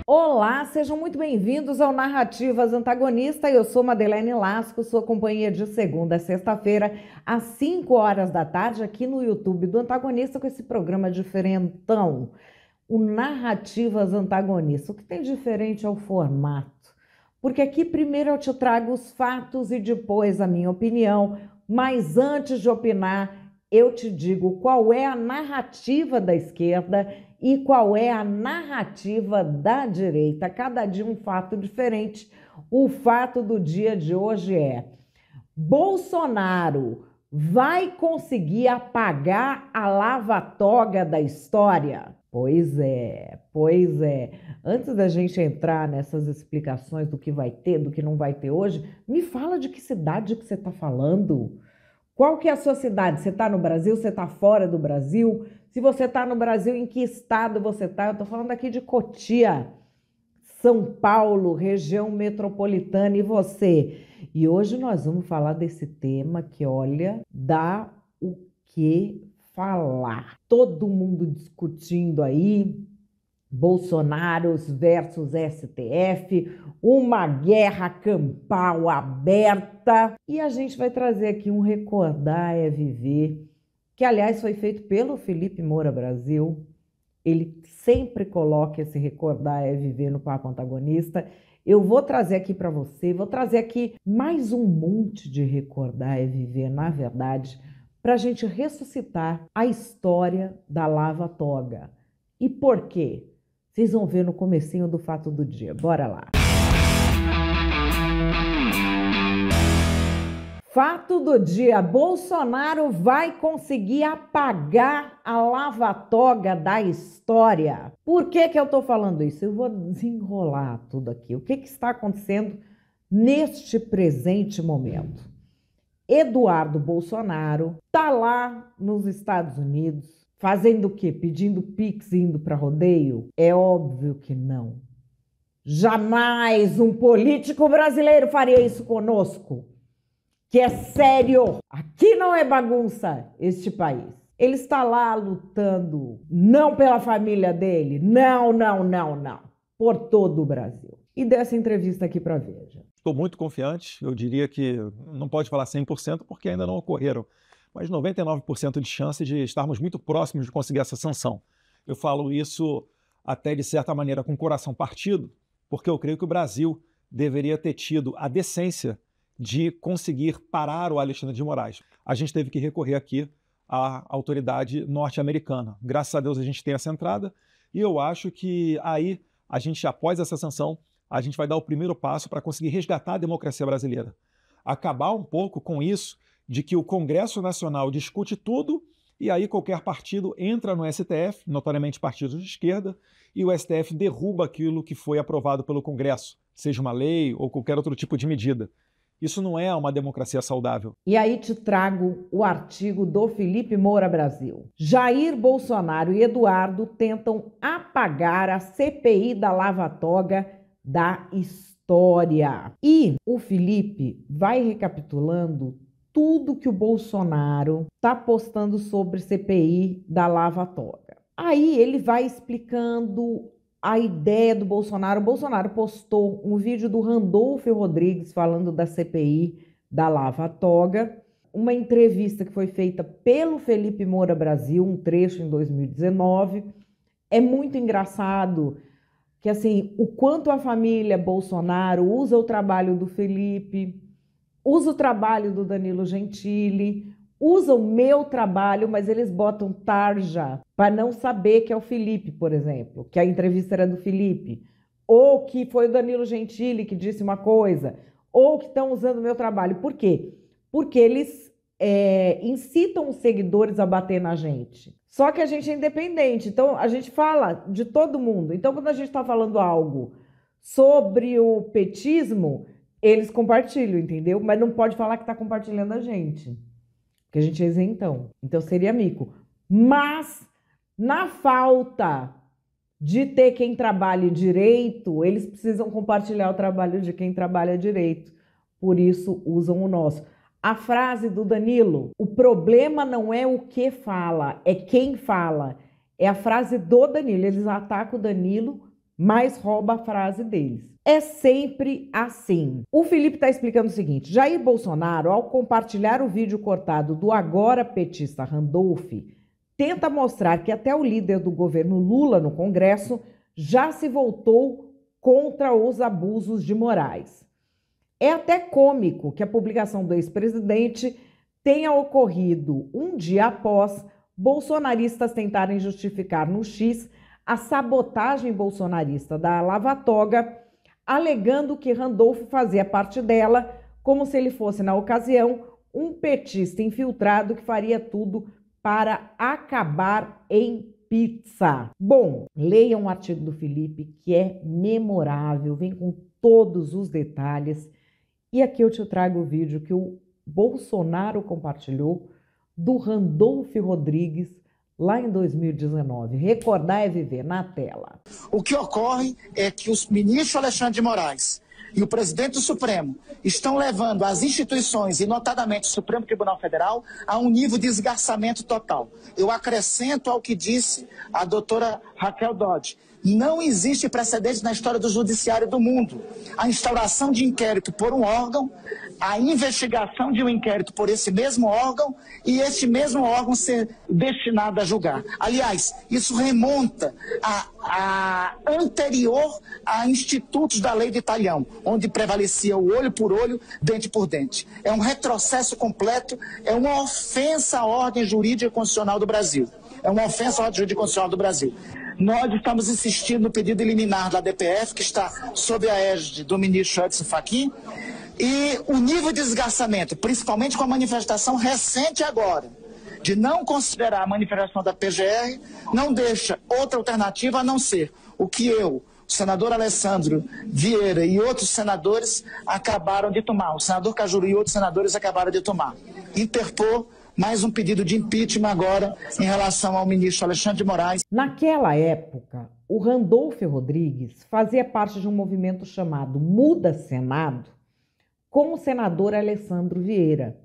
Olá, sejam muito bem-vindos ao Narrativas Antagonista. Eu sou Madeleine Lasco, sua companhia de segunda a sexta-feira, às 5 horas da tarde, aqui no YouTube do Antagonista, com esse programa diferentão, o Narrativas Antagonista. O que tem diferente é o formato, porque aqui primeiro eu te trago os fatos e depois a minha opinião, mas antes de opinar, eu te digo qual é a narrativa da esquerda e qual é a narrativa da direita. Cada dia um fato diferente. O fato do dia de hoje é: Bolsonaro vai conseguir apagar a lava-toga da história? Pois é, pois é. Antes da gente entrar nessas explicações do que vai ter, do que não vai ter hoje, me fala de que cidade que você está falando. Qual que é a sua cidade? Você está no Brasil? Você está fora do Brasil? Se você está no Brasil, em que estado você está? Eu estou falando aqui de Cotia, São Paulo, região metropolitana. E você? E hoje nós vamos falar desse tema que, olha, dá o que falar. Todo mundo discutindo aí, Bolsonaro versus STF, uma guerra campal aberta. E a gente vai trazer aqui um Recordar é Viver, que aliás foi feito pelo Felipe Moura Brasil. Ele sempre coloca esse Recordar é Viver no Papo Antagonista. Eu vou trazer aqui para você, vou trazer aqui mais um monte de Recordar é Viver, na verdade, para a gente ressuscitar a história da lava-toga. E por quê? Vocês vão ver no comecinho do fato do dia. Bora lá. Fato do dia: Bolsonaro vai conseguir apagar a lava-toga da história. Por que eu estou falando isso? Eu vou desenrolar tudo aqui. O que está acontecendo neste presente momento? Eduardo Bolsonaro está lá nos Estados Unidos, fazendo o quê? Pedindo Pix e indo para rodeio? É óbvio que não. Jamais um político brasileiro faria isso conosco. Que é sério. Aqui não é bagunça este país. Ele está lá lutando, não pela família dele, não, por todo o Brasil. E dessa entrevista aqui para Veja. Estou muito confiante, eu diria que não pode falar 100% porque ainda não ocorreram, mas 99% de chance de estarmos muito próximos de conseguir essa sanção. Eu falo isso até de certa maneira com o coração partido, porque eu creio que o Brasil deveria ter tido a decência de conseguir parar o Alexandre de Moraes. A gente teve que recorrer aqui à autoridade norte-americana. Graças a Deus a gente tem essa entrada e eu acho que aí a gente, após essa sanção, a gente vai dar o primeiro passo para conseguir resgatar a democracia brasileira. Acabar um pouco com isso de que o Congresso Nacional discute tudo e aí qualquer partido entra no STF, notoriamente partidos de esquerda, e o STF derruba aquilo que foi aprovado pelo Congresso, seja uma lei ou qualquer outro tipo de medida. Isso não é uma democracia saudável. E aí te trago o artigo do Felipe Moura Brasil. Jair Bolsonaro e Eduardo tentam apagar a CPI da lava-toga da história. E o Felipe vai recapitulando tudo que o Bolsonaro está postando sobre CPI da lava-toga. Aí ele vai explicando a ideia do Bolsonaro. O Bolsonaro postou um vídeo do Randolfo Rodrigues falando da CPI da lava-toga, uma entrevista que foi feita pelo Felipe Moura Brasil, um trecho em 2019. É muito engraçado que, assim, o quanto a família Bolsonaro usa o trabalho do Felipe, usa o trabalho do Danilo Gentili, usa o meu trabalho, mas eles botam tarja para não saber que é o Felipe, por exemplo, que a entrevista era do Felipe, ou que foi o Danilo Gentili que disse uma coisa, ou que estão usando o meu trabalho. Por quê? Porque eles incitam os seguidores a bater na gente. Só que a gente é independente, então a gente fala de todo mundo. Então, quando a gente está falando algo sobre o petismo, eles compartilham, entendeu? Mas não pode falar que está compartilhando a gente, porque a gente é isentão. Então seria mico. Mas, na falta de ter quem trabalhe direito, eles precisam compartilhar o trabalho de quem trabalha direito. Por isso, usam o nosso. A frase do Danilo: o problema não é o que fala, é quem fala. É a frase do Danilo. Eles atacam o Danilo mas rouba a frase deles. É sempre assim. O Felipe está explicando o seguinte: Jair Bolsonaro, ao compartilhar o vídeo cortado do agora petista Randolph, tenta mostrar que até o líder do governo Lula no Congresso já se voltou contra os abusos de Moraes. É até cômico que a publicação do ex-presidente tenha ocorrido um dia após bolsonaristas tentarem justificar no X a sabotagem bolsonarista da Lava Toga, alegando que Randolph fazia parte dela, como se ele fosse, na ocasião, um petista infiltrado que faria tudo para acabar em pizza. Bom, leiam um artigo do Felipe que é memorável, vem com todos os detalhes. E aqui eu te trago o vídeo que o Bolsonaro compartilhou do Randolph Rodrigues lá em 2019. Recordar é viver, na tela. O que ocorre é que o ministro Alexandre de Moraes e o presidente do Supremo estão levando as instituições, e notadamente o Supremo Tribunal Federal, a um nível de esgarçamento total. Eu acrescento ao que disse a doutora Raquel Dodge. Não existe precedente na história do judiciário do mundo. A instauração de inquérito por um órgão, a investigação de um inquérito por esse mesmo órgão e esse mesmo órgão ser destinado a julgar. Aliás, isso remonta a anterior a institutos da lei de Talhão, onde prevalecia o olho por olho, dente por dente. É um retrocesso completo, é uma ofensa à ordem jurídica constitucional do Brasil. É uma ofensa à ordem jurídica constitucional do Brasil. Nós estamos insistindo no pedido liminar da DPF, que está sob a égide do ministro Edson Fachin, e o nível de desgastamento, principalmente com a manifestação recente agora, de não considerar a manifestação da PGR, não deixa outra alternativa a não ser o que eu, o senador Alessandro Vieira e outros senadores acabaram de tomar, o senador Cajuru e outros senadores acabaram de tomar. Interpor mais um pedido de impeachment agora em relação ao ministro Alexandre de Moraes. Naquela época, o Randolph Rodrigues fazia parte de um movimento chamado Muda Senado, com o senador Alessandro Vieira.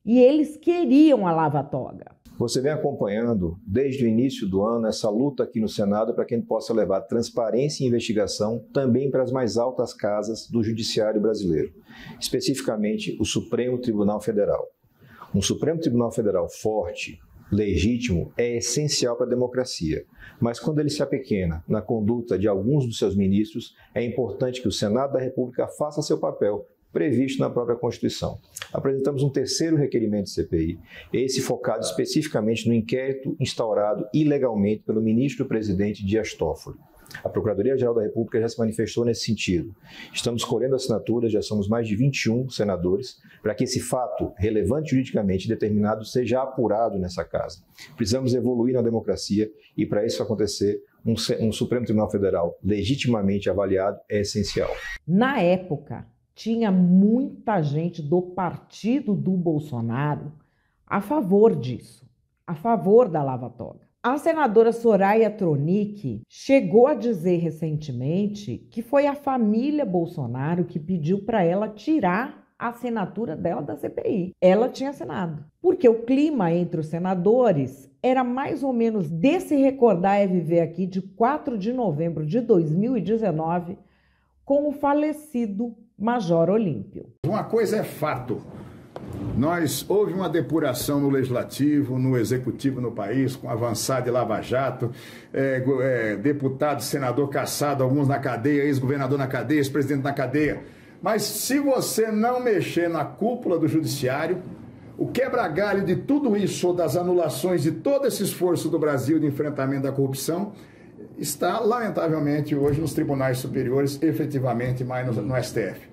E eles queriam a Lava Toga. Você vem acompanhando desde o início do ano essa luta aqui no Senado para que a gente possa levar transparência e investigação também para as mais altas casas do judiciário brasileiro, especificamente o Supremo Tribunal Federal. Um Supremo Tribunal Federal forte, legítimo, é essencial para a democracia. Mas quando ele se apequena na conduta de alguns dos seus ministros, é importante que o Senado da República faça seu papel, previsto na própria Constituição. Apresentamos um terceiro requerimento de CPI, esse focado especificamente no inquérito instaurado ilegalmente pelo ministro-presidente Dias Toffoli. A Procuradoria-Geral da República já se manifestou nesse sentido. Estamos colhendo assinaturas, já somos mais de 21 senadores, para que esse fato, relevante juridicamente determinado, seja apurado nessa casa. Precisamos evoluir na democracia e, para isso acontecer, um Supremo Tribunal Federal legitimamente avaliado é essencial. Na época, tinha muita gente do partido do Bolsonaro a favor disso, a favor da Lava Toga. A senadora Soraya Tronic chegou a dizer recentemente que foi a família Bolsonaro que pediu para ela tirar a assinatura dela da CPI. Ela tinha assinado, porque o clima entre os senadores era mais ou menos desse Recordar é Viver aqui de 4 de novembro de 2019, com o falecido Major Olímpio. Uma coisa é fato. Houve uma depuração no Legislativo, no Executivo no país, com avançada de Lava Jato, deputado, senador caçado, alguns na cadeia, ex-governador na cadeia, ex-presidente na cadeia. Mas se você não mexer na cúpula do Judiciário, o quebra-galho de tudo isso, ou das anulações de todo esse esforço do Brasil de enfrentamento da corrupção, está, lamentavelmente, hoje nos tribunais superiores, efetivamente mais no STF.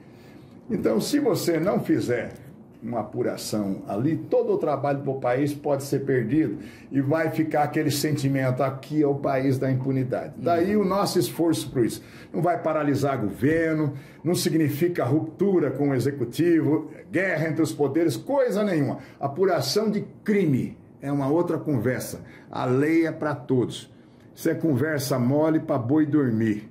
Então, se você não fizer uma apuração ali, todo o trabalho do país pode ser perdido e vai ficar aquele sentimento, aqui é o país da impunidade. Daí o nosso esforço por isso. Não vai paralisar governo, não significa ruptura com o executivo, guerra entre os poderes, coisa nenhuma. Apuração de crime é uma outra conversa. A lei é para todos. Isso é conversa mole para boi dormir.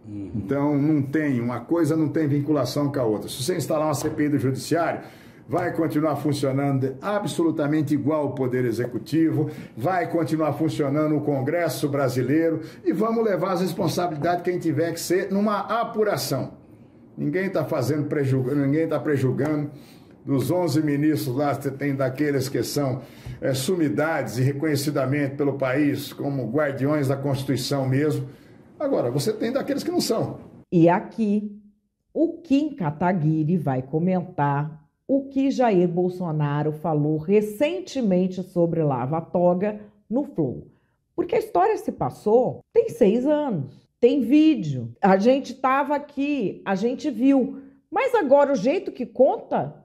Então, uma coisa não tem vinculação com a outra. Se você instalar uma CPI do Judiciário, vai continuar funcionando absolutamente igual ao Poder Executivo, vai continuar funcionando o Congresso brasileiro e vamos levar as responsabilidades quem tiver que ser numa apuração. Ninguém está prejulgando. Dos 11 ministros lá, você tem daqueles que são sumidades e reconhecidamente pelo país como guardiões da Constituição mesmo. Agora, você tem daqueles que não são. E aqui, o Kim Kataguiri vai comentar o que Jair Bolsonaro falou recentemente sobre Lava Toga no Flow. Porque a história se passou tem 6 anos, tem vídeo, a gente estava aqui, a gente viu. Mas agora o jeito que conta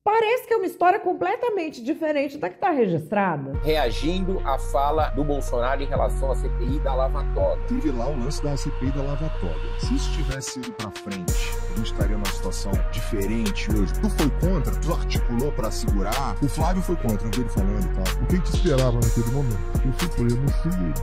parece que é uma história completamente diferente da que está registrada. Reagindo à fala do Bolsonaro em relação à CPI da Lava Toga. Teve lá o lance da CPI da Lava Toga. Se isso tivesse ido pra frente, a gente estaria numa situação diferente hoje. Tu foi contra, tu articulou pra segurar. O Flávio foi contra, não vi ele falando e tal. O que te esperava naquele momento? Que o Supremo se não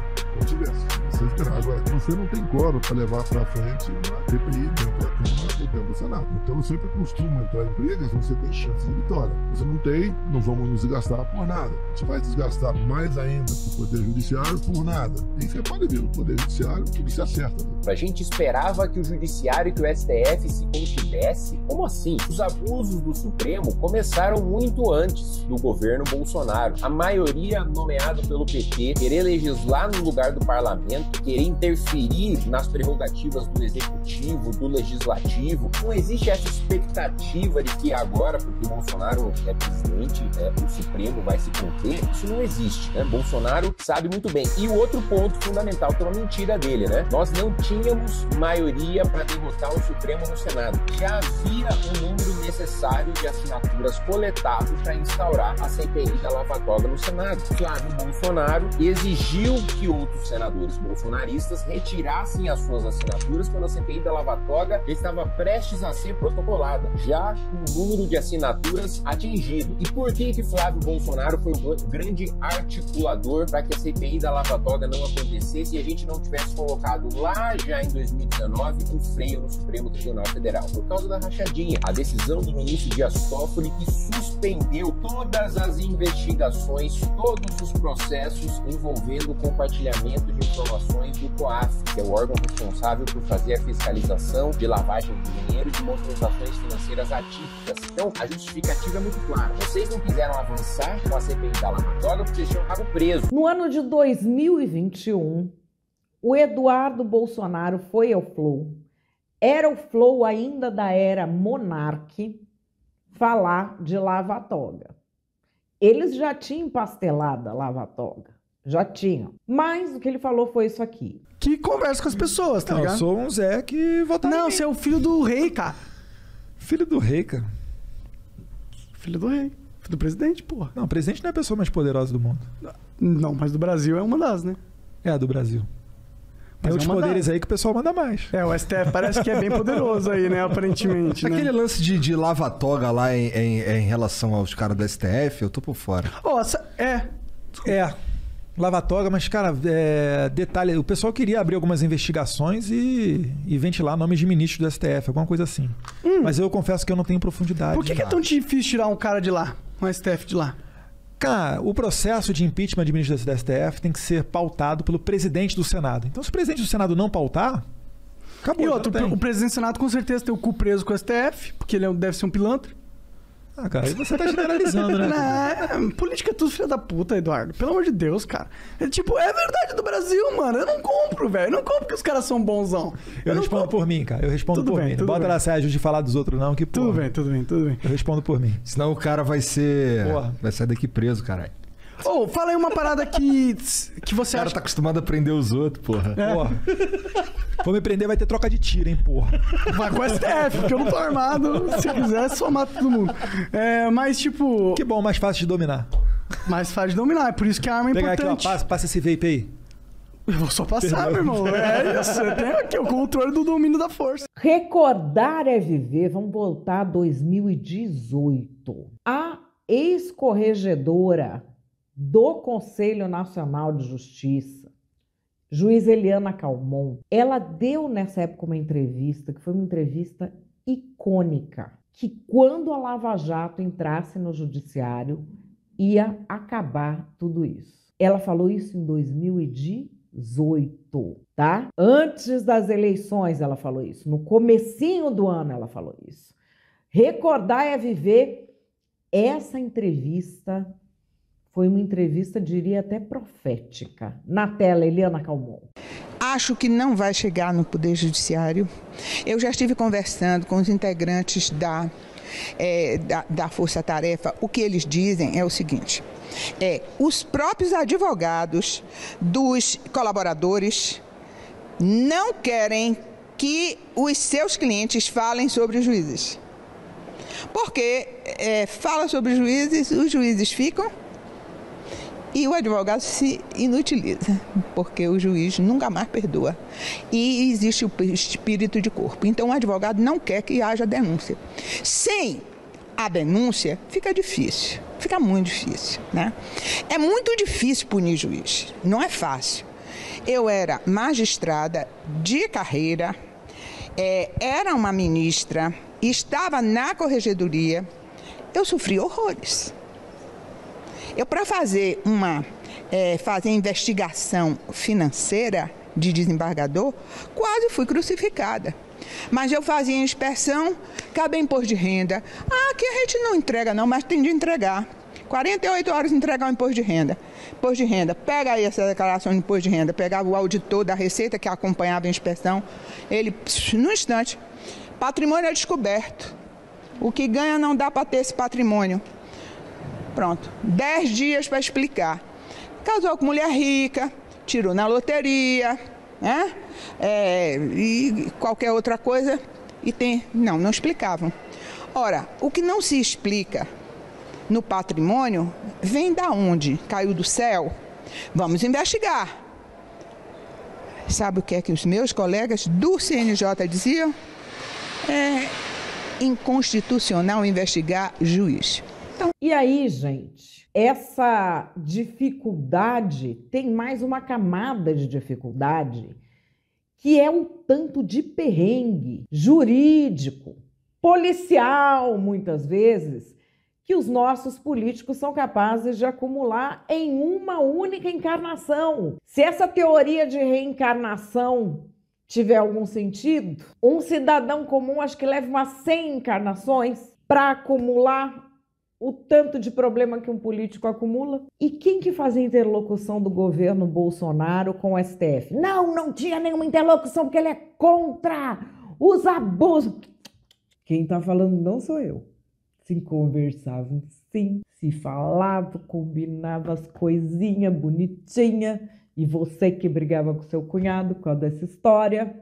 tivesse. Você esperava. Agora, você não tem quórum para levar para frente a CPI dentro da Câmara ou dentro do Senado. Então, sempre costuma entrar em brigas, você tem chance de vitória. Você não tem, não vamos nos desgastar por nada. A gente vai desgastar mais ainda o Poder Judiciário por nada. E você pode ver, o Poder Judiciário, tudo se acerta. A gente esperava que o Judiciário e que o STF se contivesse. Como assim? Os abusos do Supremo começaram muito antes do governo Bolsonaro. A maioria nomeado pelo PT, querer legislar no lugar do parlamento, querer interferir nas prerrogativas do executivo, do legislativo. Não existe essa expectativa de que agora, porque Bolsonaro é presidente, o Supremo vai se conter. Isso não existe, né? Bolsonaro sabe muito bem. E o outro ponto fundamental, que é uma mentira dele, né? Nós não tínhamos maioria para derrotar o Supremo no Senado. Já havia o número necessário de assinaturas coletado para instaurar a CPI da Lava Toga no Senado. Flávio Bolsonaro exigiu que outros senadores bolsonaristas retirassem as suas assinaturas quando a CPI da Lava Toga estava prestes a ser protocolada, já com o número de assinaturas atingido. E por que Flávio Bolsonaro foi o grande articulador para que a CPI da Lava Toga não acontecesse e a gente não tivesse colocado lá já em 2019 um freio no Supremo Tribunal Federal? Por causa da rachadinha, a decisão do ministro Dias Toffoli que suspendeu todas as investigações, todos os processos envolvendo o compartilhamento de informações do COAF, que é o órgão responsável por fazer a fiscalização de lavagem de dinheiro e de movimentações financeiras atípicas. Então, a justificativa é muito clara. Vocês não quiseram avançar com a CPI da Lava Toga porque vocês tinham rabo preso. No ano de 2021, o Eduardo Bolsonaro foi ao Flow. Era o Flow ainda da era Monark falar de Lava Toga. Eles já tinham empastelado a Lava Toga. Já tinham. Mas o que ele falou foi isso aqui. Que conversa com as pessoas, tá ligado? Eu sou um Zé que votava Não, em mim. você é o filho do rei, cara. Filho do rei, cara. Filho do rei. Filho do presidente, porra. Não, o presidente não é a pessoa mais poderosa do mundo. Não, mas do Brasil é uma das, né? É a do Brasil. Tem Mas outros é uma poderes das. aí que o pessoal manda mais. É, o STF parece que é bem poderoso aí, né? Aparentemente, Aquele né? lance de lava-toga lá em relação aos caras do STF, eu tô por fora. É. Lava-toga, mas, cara, detalhe, o pessoal queria abrir algumas investigações e ventilar nomes de ministros do STF, alguma coisa assim. Mas eu confesso que eu não tenho profundidade. Por que é tão difícil tirar um cara de lá, um STF de lá? Cara, o processo de impeachment de ministros do STF tem que ser pautado pelo presidente do Senado. Então, se o presidente do Senado não pautar, acabou. E outro, o presidente do Senado com certeza tem o cu preso com o STF, porque ele deve ser um pilantra. Ah, cara, aí você tá generalizando, né? Política é tudo filha da puta, Eduardo. Pelo amor de Deus, cara. É verdade do Brasil, mano. Eu não compro, velho. Eu não compro que os caras são bonzão. Eu respondo por mim, cara. Eu respondo por mim. Não bota na Sérgio de falar dos outros, não. Que, tudo bem. Eu respondo por mim. Senão o cara vai ser... Vai sair daqui preso, caralho. Ô, fala aí uma parada que você acha... O cara tá acostumado a prender os outros, porra. Porra. Vou me prender, vai ter troca de tiro, hein, porra. Vai com o STF, porque eu não tô armado. Se quiser, só mata todo mundo. Mas, tipo... Que bom, mais fácil de dominar. Mais fácil de dominar, é por isso que a arma é importante. Aqui, ó, passa esse vape aí. Eu vou só passar, meu irmão. É isso, eu tenho aqui o controle do domínio da força. Recordar é viver. Vamos voltar a 2018. A ex-corregedora do Conselho Nacional de Justiça, juiz Eliana Calmon, ela deu nessa época uma entrevista, que foi uma entrevista icônica, que quando a Lava Jato entrasse no judiciário, ia acabar tudo isso. Ela falou isso em 2018, tá? Antes das eleições ela falou isso. No comecinho do ano ela falou isso. Recordar é viver. Essa entrevista foi uma entrevista, diria até profética. Na tela, Eliana Calmon. Acho que não vai chegar no Poder Judiciário. Eu já estive conversando com os integrantes da Força Tarefa. O que eles dizem é o seguinte: os próprios advogados dos colaboradores não querem que os seus clientes falem sobre os juízes. Porque fala sobre os juízes ficam e o advogado se inutiliza, porque o juiz nunca mais perdoa. E existe o espírito de corpo. Então o advogado não quer que haja denúncia. Sem a denúncia, fica difícil, fica muito difícil, né? É muito difícil punir juiz, não é fácil. Eu era magistrada de carreira, era uma ministra, estava na corregedoria, eu sofri horrores. Eu, para fazer investigação financeira de desembargador, quase fui crucificada. Mas eu fazia inspeção, cabe imposto de renda. Aqui a gente não entrega não, mas tem de entregar. 48 horas entregar o imposto de renda. Imposto de renda, pega aí essa declaração de imposto de renda, pegava o auditor da Receita que acompanhava a inspeção, ele, no instante, patrimônio é descoberto. O que ganha não dá para ter esse patrimônio. Pronto, 10 dias para explicar. Casou com mulher rica, tirou na loteria, né? E qualquer outra coisa. Não explicavam. Ora, o que não se explica no patrimônio vem da onde? Caiu do céu? Vamos investigar. Sabe o que é que os meus colegas do CNJ diziam? É inconstitucional investigar juiz. E aí, gente, essa dificuldade tem mais uma camada de dificuldade, que é um tanto de perrengue jurídico, policial, muitas vezes, que os nossos políticos são capazes de acumular em uma única encarnação. Se essa teoria de reencarnação tiver algum sentido, um cidadão comum acho que leva umas 100 encarnações para acumular o tanto de problema que um político acumula. E quem que fazia interlocução do governo Bolsonaro com o STF? Não tinha nenhuma interlocução, porque ele é contra os abusos. Quem tá falando não sou eu. Se conversavam sim, se falava, combinava as coisinhas bonitinhas, e você que brigava com seu cunhado por causa dessa história.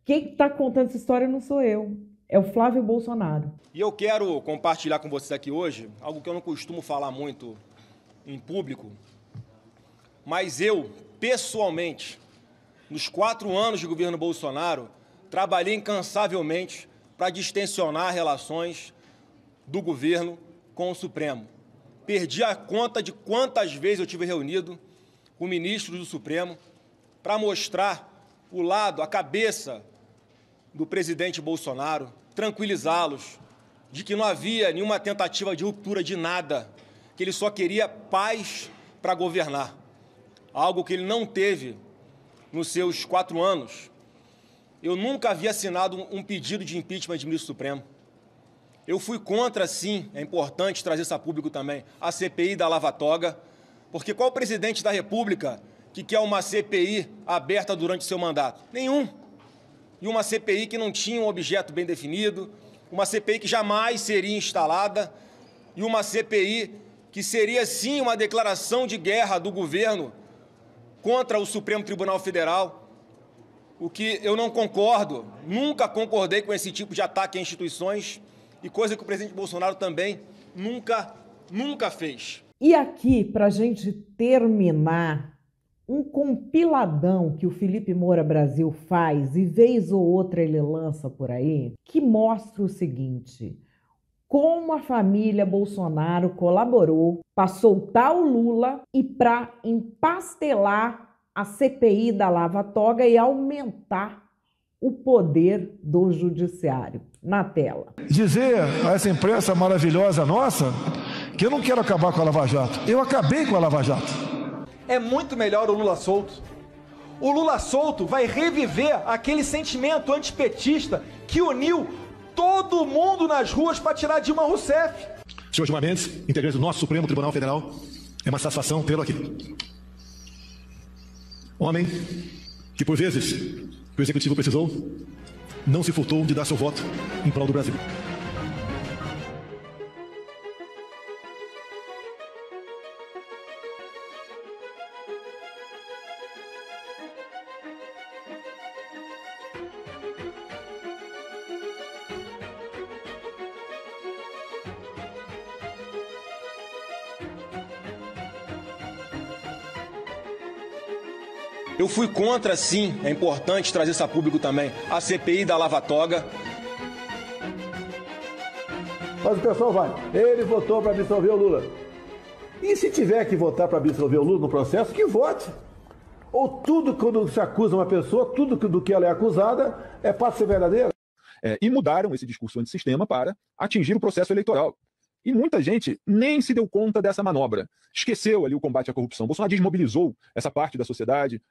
Quem tá contando essa história não sou eu. É o Flávio Bolsonaro. E eu quero compartilhar com vocês aqui hoje algo que eu não costumo falar muito em público, mas eu, pessoalmente, nos 4 anos de governo Bolsonaro, trabalhei incansavelmente para distensionar relações do governo com o Supremo. Perdi a conta de quantas vezes eu tive reunido com ministros do Supremo para mostrar o lado, a cabeça do presidente Bolsonaro, tranquilizá-los de que não havia nenhuma tentativa de ruptura de nada, que ele só queria paz para governar, algo que ele não teve nos seus 4 anos. Eu nunca havia assinado um pedido de impeachment de ministro Supremo. Eu fui contra, sim, é importante trazer isso a público também, a CPI da Lava Toga, porque qual presidente da República que quer uma CPI aberta durante seu mandato? Nenhum. E uma CPI que não tinha um objeto bem definido, uma CPI que jamais seria instalada e uma CPI que seria, sim, uma declaração de guerra do governo contra o Supremo Tribunal Federal, o que eu não concordo, nunca concordei com esse tipo de ataque a instituições e coisa que o presidente Bolsonaro também nunca fez. E aqui, para a gente terminar, um compiladão que o Felipe Moura Brasil faz, e vez ou outra ele lança por aí, que mostra o seguinte: como a família Bolsonaro colaborou para soltar o Lula e para empastelar a CPI da Lava Toga e aumentar o poder do judiciário. Na tela. Dizer a essa imprensa maravilhosa nossa que eu não quero acabar com a Lava Jato. Eu acabei com a Lava Jato. É muito melhor o Lula solto. O Lula solto vai reviver aquele sentimento antipetista que uniu todo mundo nas ruas para tirar Dilma Rousseff. Senhor Gilmar Mendes, integrante do nosso Supremo Tribunal Federal, é uma satisfação tê-lo aqui. Homem que, por vezes, o Executivo precisou, não se furtou de dar seu voto em prol do Brasil. Eu fui contra, sim, é importante trazer isso a público também, a CPI da Lava Toga. Mas o pessoal vai, ele votou para absolver o Lula. E se tiver que votar para absolver o Lula no processo, que vote. Ou tudo quando se acusa uma pessoa, tudo do que ela é acusada, pode ser verdadeiro. E mudaram esse discurso antissistema para atingir o processo eleitoral. E muita gente nem se deu conta dessa manobra. Esqueceu ali o combate à corrupção. Bolsonaro desmobilizou essa parte da sociedade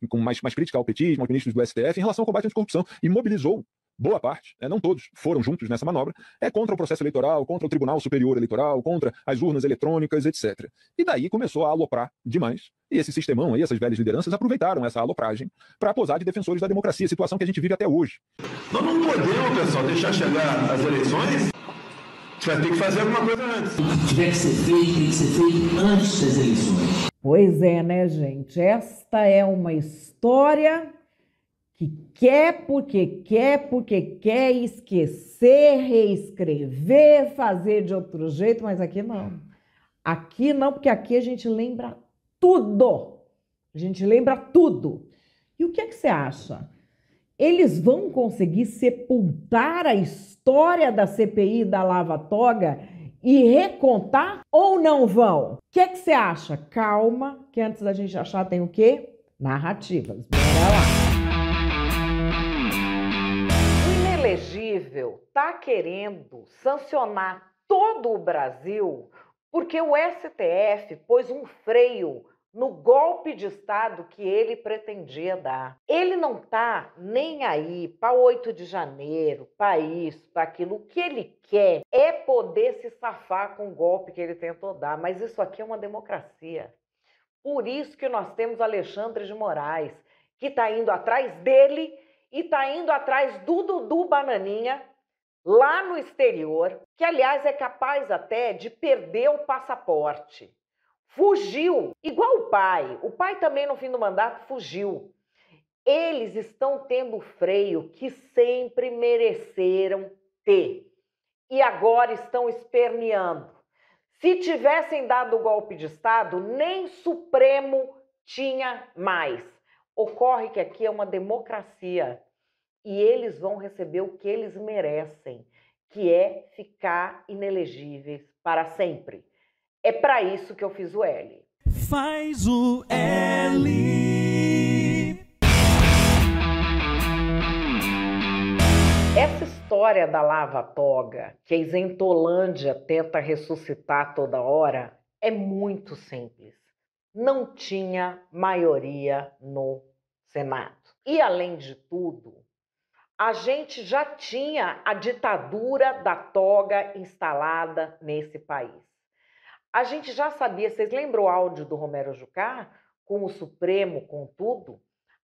com mais crítica ao petismo, aos ministros do STF, em relação ao combate à anticorrupção. E mobilizou boa parte, não todos foram juntos nessa manobra, contra o processo eleitoral, contra o Tribunal Superior Eleitoral, contra as urnas eletrônicas, etc. E daí começou a aloprar demais. E esse sistemão aí, essas velhas lideranças, aproveitaram essa alopragem para posar de defensores da democracia, situação que a gente vive até hoje. Nós não podemos, pessoal, deixar chegar as eleições. Vai ter que fazer alguma coisa antes. O que tiver que ser feito, tem que ser feito antes das eleições. Pois é, né, gente? Esta é uma história que quer porque quer esquecer, reescrever, fazer de outro jeito, mas aqui não. Aqui não, porque aqui a gente lembra tudo. A gente lembra tudo. E o que é que você acha? Eles vão conseguir sepultar a história da CPI da Lava Toga e recontar ou não vão? O que é que você acha? Calma, que antes da gente achar tem o quê? Narrativas. Bora lá. O inelegível está querendo sancionar todo o Brasil porque o STF pôs um freio no golpe de Estado que ele pretendia dar. Ele não está nem aí para 8 de janeiro, para isso, para aquilo. O que ele quer é poder se safar com o golpe que ele tentou dar. Mas isso aqui é uma democracia. Por isso que nós temos Alexandre de Moraes, que está indo atrás dele e está indo atrás do Dudu Bananinha, lá no exterior, que, aliás, é capaz até de perder o passaporte. Fugiu, igual o pai. O pai também, no fim do mandato, fugiu. Eles estão tendo o freio que sempre mereceram ter. E agora estão esperneando. Se tivessem dado o golpe de Estado, nem Supremo tinha mais. Ocorre que aqui é uma democracia. E eles vão receber o que eles merecem, que é ficar inelegíveis para sempre. É para isso que eu fiz o L. Faz o L. Essa história da Lava Toga, que a Isentolândia tenta ressuscitar toda hora, é muito simples. Não tinha maioria no Senado. E, além de tudo, a gente já tinha a ditadura da toga instalada nesse país. A gente já sabia, vocês lembram o áudio do Romero Jucá, com o Supremo, com tudo?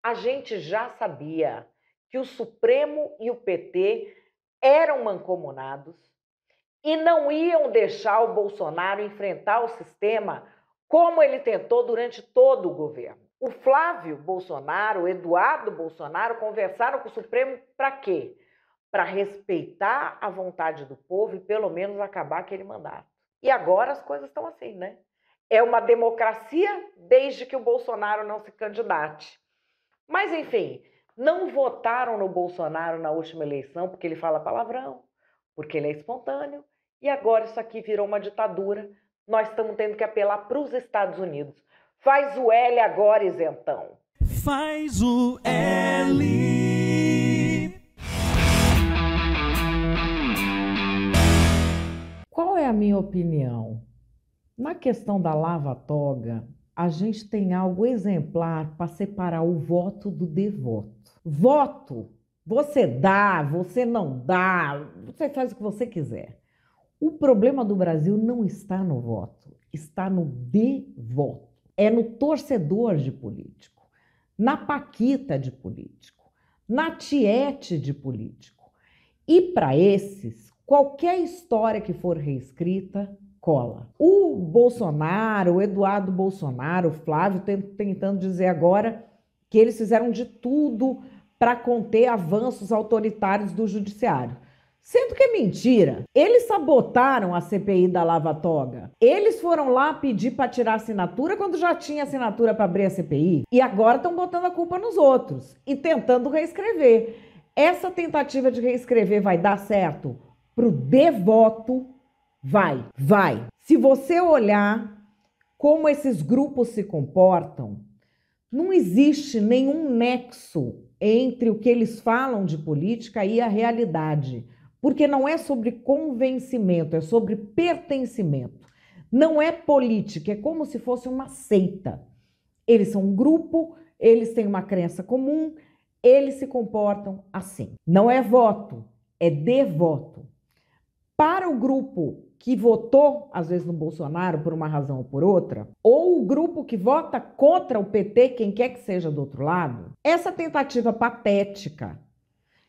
A gente já sabia que o Supremo e o PT eram mancomunados e não iam deixar o Bolsonaro enfrentar o sistema como ele tentou durante todo o governo. O Flávio Bolsonaro, o Eduardo Bolsonaro conversaram com o Supremo para quê? Para respeitar a vontade do povo e pelo menos acabar aquele mandato. E agora as coisas estão assim, né? É uma democracia desde que o Bolsonaro não se candidate. Mas, enfim, não votaram no Bolsonaro na última eleição porque ele fala palavrão, porque ele é espontâneo, e agora isso aqui virou uma ditadura. Nós estamos tendo que apelar para os Estados Unidos. Faz o L agora, isentão. Faz o L. a minha opinião? Na questão da lava-toga, a gente tem algo exemplar para separar o voto do devoto. Voto, você dá, você não dá, você faz o que você quiser. O problema do Brasil não está no voto, está no devoto. É no torcedor de político, na paquita de político, na tiete de político. E para esses, qualquer história que for reescrita, cola. O Bolsonaro, o Eduardo Bolsonaro, o Flávio, tentando dizer agora que eles fizeram de tudo para conter avanços autoritários do judiciário. Sendo que é mentira. Eles sabotaram a CPI da lava-toga. Eles foram lá pedir para tirar assinatura quando já tinha assinatura para abrir a CPI. E agora estão botando a culpa nos outros e tentando reescrever. Essa tentativa de reescrever vai dar certo? Pro devoto, vai. Se você olhar como esses grupos se comportam, não existe nenhum nexo entre o que eles falam de política e a realidade. Porque não é sobre convencimento, é sobre pertencimento. Não é política, é como se fosse uma seita. Eles são um grupo, eles têm uma crença comum, eles se comportam assim. Não é voto, é devoto. Para o grupo que votou, às vezes, no Bolsonaro por uma razão ou por outra, ou o grupo que vota contra o PT, quem quer que seja do outro lado, essa tentativa patética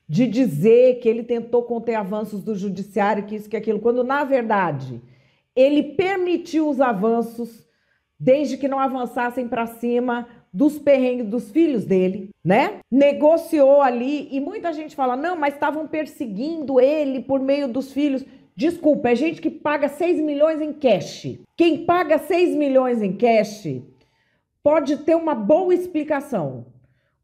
de dizer que ele tentou conter avanços do judiciário, que isso, que aquilo, quando, na verdade, ele permitiu os avanços desde que não avançassem para cima dos perrengues dos filhos dele, né? Negociou ali, e muita gente fala, não, mas estavam perseguindo ele por meio dos filhos. Desculpa, é gente que paga 6 milhões em cash. Quem paga 6 milhões em cash pode ter uma boa explicação.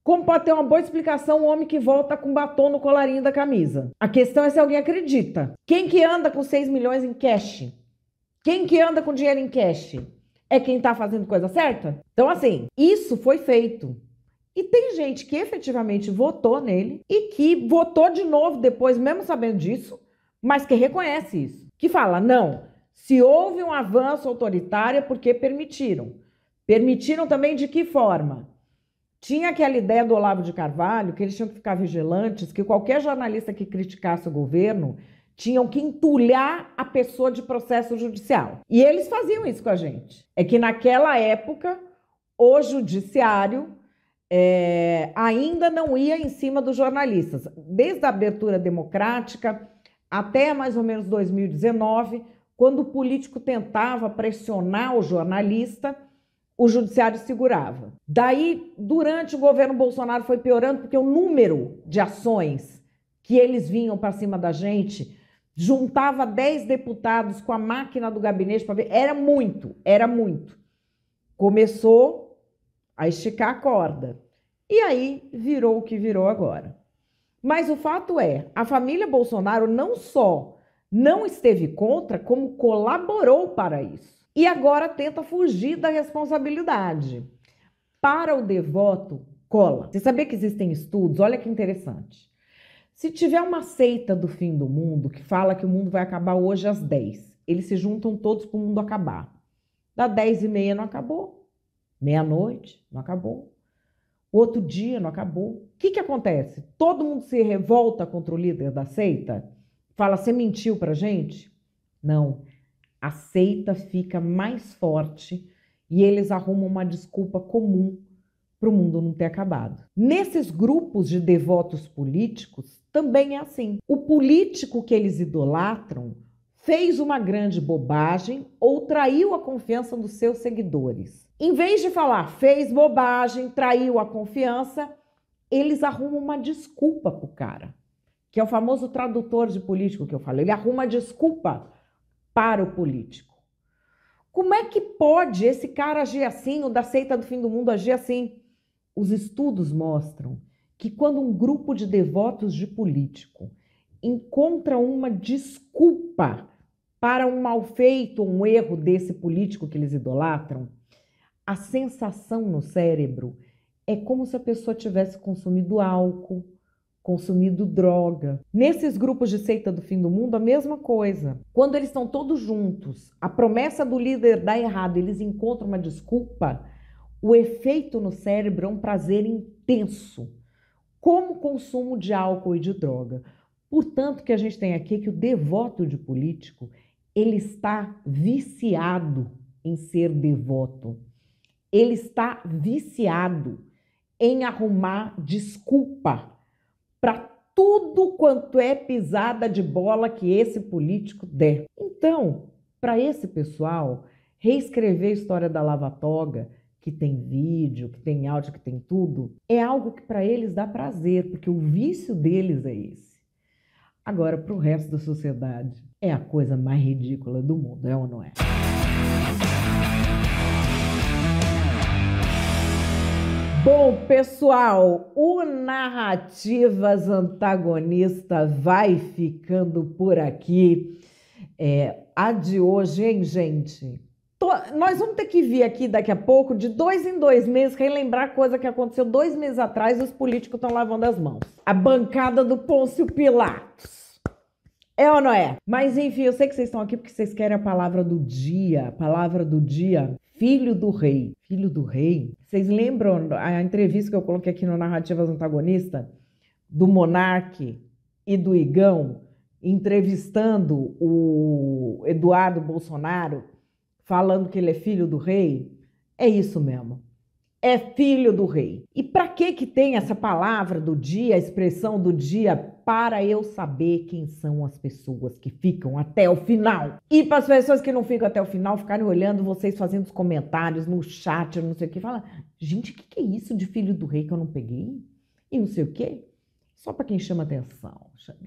Como pode ter uma boa explicação um homem que volta com batom no colarinho da camisa? A questão é se alguém acredita. Quem que anda com 6 milhões em cash? Quem que anda com dinheiro em cash? É quem tá fazendo coisa certa? Então, assim, isso foi feito. E tem gente que efetivamente votou nele e que votou de novo depois, mesmo sabendo disso, mas que reconhece isso. Que fala, não, se houve um avanço autoritário é porque permitiram. Permitiram também de que forma? Tinha aquela ideia do Olavo de Carvalho, que eles tinham que ficar vigilantes, que qualquer jornalista que criticasse o governo tinham que entulhar a pessoa de processo judicial. E eles faziam isso com a gente. É que naquela época, o judiciário ainda não ia em cima dos jornalistas. Desde a abertura democrática até mais ou menos 2019, quando o político tentava pressionar o jornalista, o judiciário segurava. Daí, durante o governo Bolsonaro foi piorando, porque o número de ações que eles vinham para cima da gente juntava 10 deputados com a máquina do gabinete para ver. Era muito. Começou a esticar a corda. E aí virou o que virou agora. Mas o fato é, a família Bolsonaro não só não esteve contra, como colaborou para isso. E agora tenta fugir da responsabilidade. Para o devoto, cola. Você sabia que existem estudos? Olha que interessante. Se tiver uma seita do fim do mundo que fala que o mundo vai acabar hoje às 10, eles se juntam todos para o mundo acabar. Da 10h30 não acabou. Meia-noite não acabou. O outro dia não acabou. O que acontece? Todo mundo se revolta contra o líder da seita? Fala, você mentiu pra gente? Não. A seita fica mais forte e eles arrumam uma desculpa comum para o mundo não ter acabado. Nesses grupos de devotos políticos, também é assim. O político que eles idolatram fez uma grande bobagem ou traiu a confiança dos seus seguidores. Em vez de falar, fez bobagem, traiu a confiança, eles arrumam uma desculpa para o cara, que é o famoso tradutor de político que eu falo. Ele arruma desculpa para o político. Como é que pode esse cara agir assim, o da seita do fim do mundo agir assim? Os estudos mostram que quando um grupo de devotos de político encontra uma desculpa para um mal feito, um erro desse político que eles idolatram, a sensação no cérebro é como se a pessoa tivesse consumido álcool, consumido droga. Nesses grupos de seita do fim do mundo, a mesma coisa. Quando eles estão todos juntos, a promessa do líder dá errado, eles encontram uma desculpa, o efeito no cérebro é um prazer intenso, como o consumo de álcool e de droga. Portanto, o que a gente tem aqui é que o devoto de político, ele está viciado em ser devoto. Ele está viciado em arrumar desculpa para tudo quanto é pisada de bola que esse político der. Então, para esse pessoal, reescrever a história da Lava Toga, que tem vídeo, que tem áudio, que tem tudo, é algo que para eles dá prazer, porque o vício deles é esse. Agora, para o resto da sociedade, é a coisa mais ridícula do mundo, é ou não é? Bom, pessoal, o Narrativas Antagonista vai ficando por aqui. A de hoje, hein, gente? Nós vamos ter que vir aqui daqui a pouco, de 2 em 2 meses, relembrar coisa que aconteceu 2 meses atrás e os políticos estão lavando as mãos. A bancada do Pôncio Pilatos. É ou não é? Mas, enfim, eu sei que vocês estão aqui porque vocês querem a palavra do dia. A palavra do dia, filho do rei. Filho do rei? Vocês lembram a entrevista que eu coloquei aqui no Narrativas Antagonista? Do Monark e do Igão entrevistando o Eduardo Bolsonaro, falando que ele é filho do rei? É isso mesmo. É filho do rei. E para que tem essa palavra do dia, a expressão do dia? Para eu saber quem são as pessoas que ficam até o final. E para as pessoas que não ficam até o final, ficarem olhando vocês fazendo os comentários no chat, não sei o que, fala, gente, o que é isso de filho do rei que eu não peguei? E não sei o quê? Só para quem chama atenção.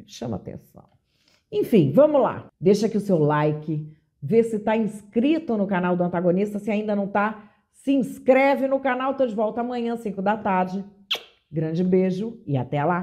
Chama atenção. Enfim, vamos lá. Deixa aqui o seu like. Vê se está inscrito no canal do Antagonista. Se ainda não está, se inscreve no canal. Estou de volta amanhã, 5 da tarde. Grande beijo e até lá.